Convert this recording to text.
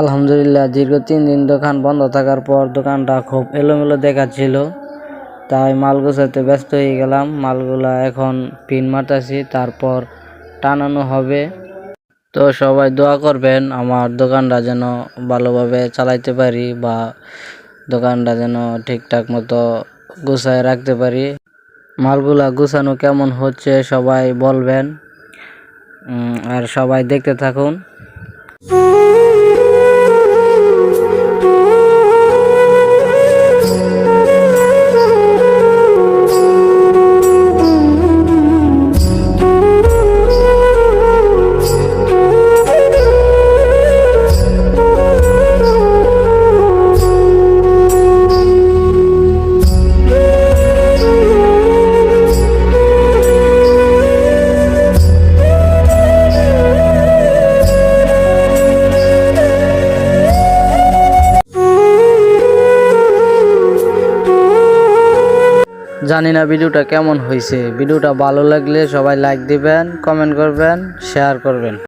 আলহামদুলিল্লাহ দীর্ঘ 3 দিন দোকান বন্ধ থাকার পর দোকানটা খুব এলোমেলো দেখাচ্ছিল, তাই মাল গোছাতে ব্যস্ত হয়ে গেলাম। মালগুলা এখন পিন মারতাছি, তারপর টানানো হবে। তো সবাই দোয়া করবেন আমার দোকানটা যেন ভালোভাবে চালাইতে পারি বা দোকানটা যেন ঠিকঠাক মতো গুছায় রাখতে পারি। মালগুলা গুছানো কেমন হচ্ছে সবাই বলবেন, আর সবাই দেখতে থাকুন। জানি না ভিডিওটা কেমন হয়েছে। ভিডিওটা ভালো লাগলে সবাই লাইক দিবেন, কমেন্ট করবেন, শেয়ার করবেন।